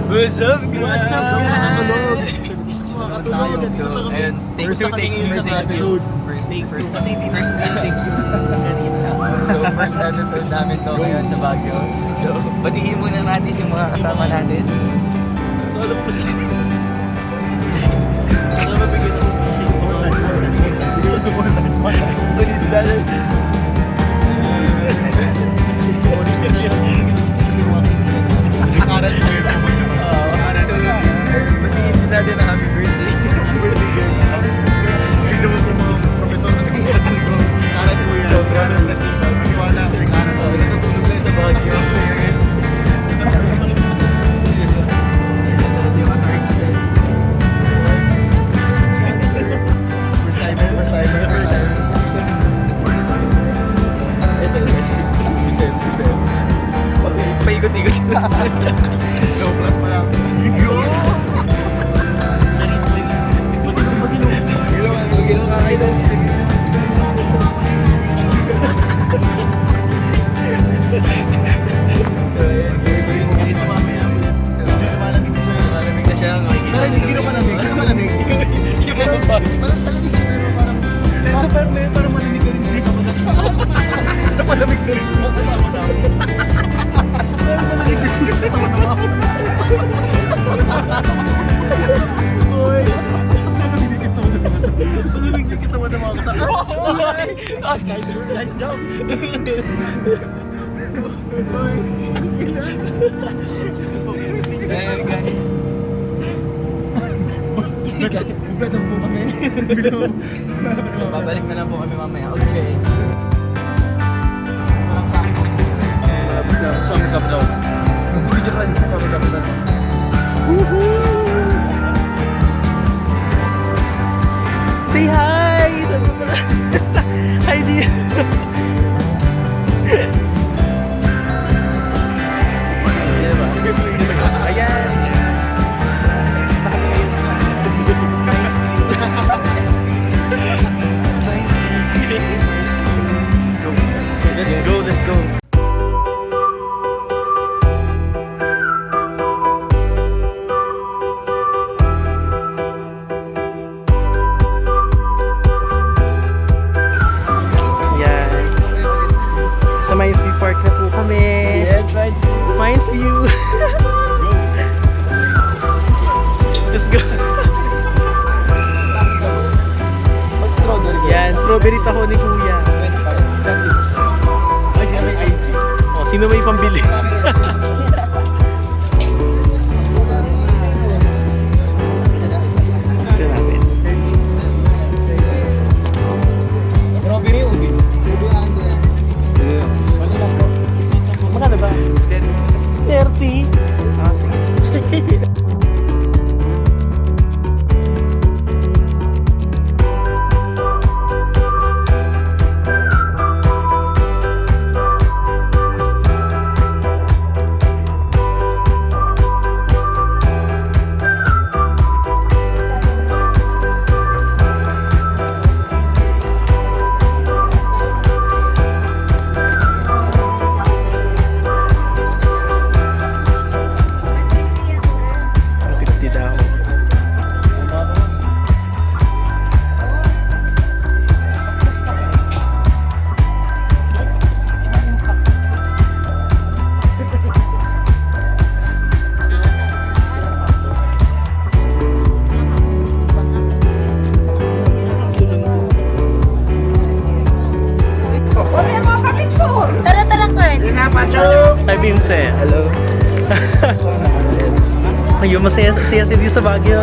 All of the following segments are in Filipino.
What's up, guys? What's up, guys? So, ayun, thank you. First day. So, first episode namin to ngayon sa Baguio. So, batiin muna natin yung mga kasama natin. So, alam po siya. Sana mabigyan ako sa yung mga ulit dahil. Batiin din natin ang happy birthday. Sino mo itong mga profesor na tingnan? Sobrang nasipa. Natutulog tayo sa Baguio. First time. Ito si Pep. Paikot-ikot. No plus pa lang. Magilaw ka kayo. So, ayun sa mamaya ulit. So, malamig na siya. Pero hindi malamig. Parang malamig siya, pero parang... Parang malamig ka rin. Parang malamig ka rin. Parang malamig ka rin. Boy! Malamig ka kita mo na mga kasama. Nice job. So, ayun guys. Kompleto po kami. So, babalik na lang po kami mamaya. Okay. Sa Summer Cup daw. Video ka sa Summer Cup daw. Say hi! Sabi ko pala. Hi, G! Ayan! Let's go! Sa Mines View Park na po kami. Yes, Mines View. Let's go. Strawberry. Yan, strawberry taho ni Kuya. Ay, siya may change. Oh, sino may pambili? Ito natin. Strawberry o ulit? Magkano ba? 30. Ah, sige. Hi, Bimse. Hello. Ayun, masaya dito sa Baguio.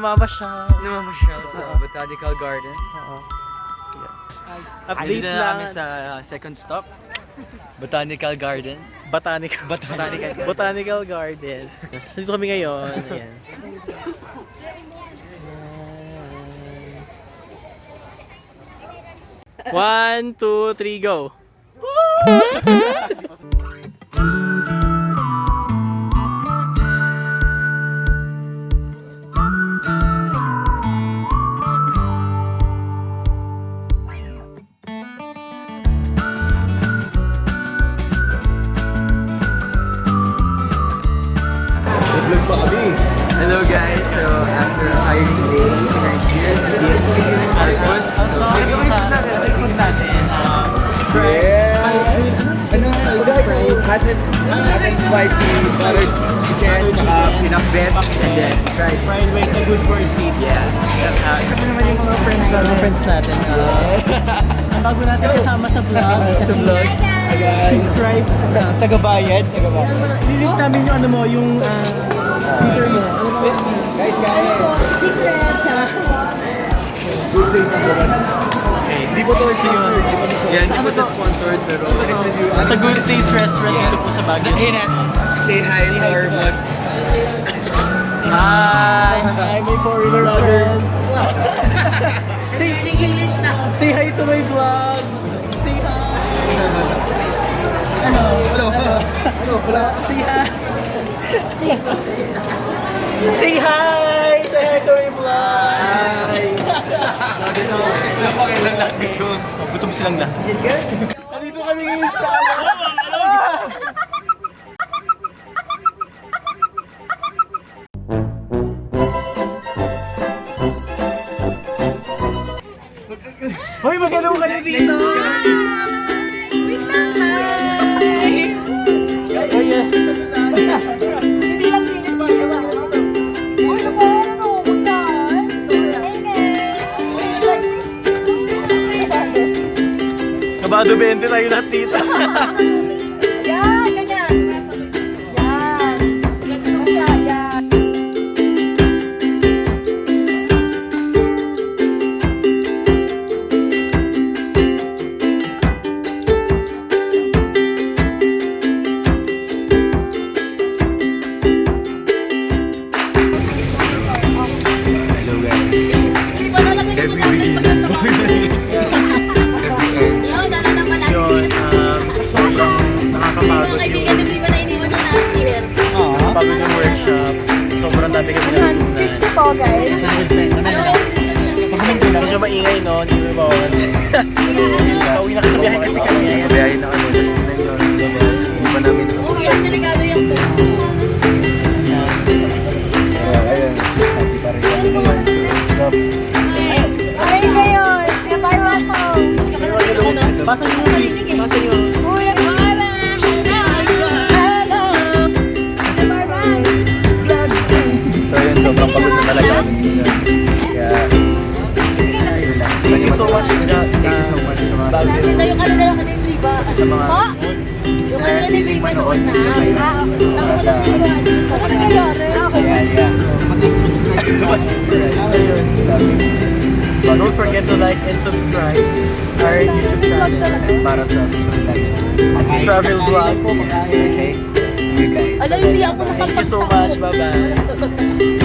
namamasyal. Namamasyal sa Botanical Garden. Oo. Update Update na lang. kami sa second stop. Botanical Garden. Botanical Garden. Dito kami ngayon. Ayan. One, two, three, go! Hello guys, so after a hiring day, we're here to get our food. So, food natin. Hot and spicy, buttered chicken, tsaka pinakbet, and then fried with the good for seats. Yeah. Ito naman yung mga friends natin. Ang bago natin kasama sa vlog. Sa vlog. Subscribe. Tagabayad. Lilink namin yung ano mo, yung Twitter mo. Guys. Secret, tsaka Good taste number one. Okay, hindi po to sponsored. Yeah, hindi po ito sponsored, pero Sa Good Taste Restaurant dito po sa Baguio. Ayun na. Say hi to our vlog. Hi! Hi, my foreigner friend. English na. Say hi to my vlog. Say hi. Hello. Say hi. Say hi! Say hi to my vlog! Hi! Napakailan lahat dito. Gutom silang lahat. Is it good? Nandito kami ngayon sa... Hoy, magalaw ka na dito! Wait lang, hi! Ayan. Hindi lang pilit ba? Uy, naman, ano, magdaan. Kabado 20 tayo lahat dito. Yan, ganyan. Yan. Ganyan siya, yan. Hello guys. Hindi ba nalagay naman namin pagkasama? Yun, ano naman natin. Yun, sobrang nakakapagod Mga yung kaibigan, hindi ba naiwan niya last year? nakakapagod yung workship. Sobrang dami kami natutunan. 50 to, guys. Medyo maingay, no? Hindi mo bawal. Pauwi na kasi biyahe kasi kami. Sabihin na kami. Tapos tinan nyo. Hindi pa namin. Oo, yan, delikado yung to. Ayun. Sabi pa rin kami naman. So, Ay, ngayon. Kaya parang ako. Pasa yung movie. Pasa yung... Uy, Barbara! Hello! Barbara! so yun, sobrang pagod na talaga kami. Kaya, ayun lang. Thank you so much. Thank you so much sa mga Ganda yung kanila yung kanila liba. sa mga Ha? Yung kanila yung liba noon na. Ako nangyayari. Ako. yeah. So yun, don't forget to like and subscribe our YouTube channel Para sa susunod namin. travel vlog. Yes, okay. See you guys. Alam, hindi ako Thank you so much. Bye-bye.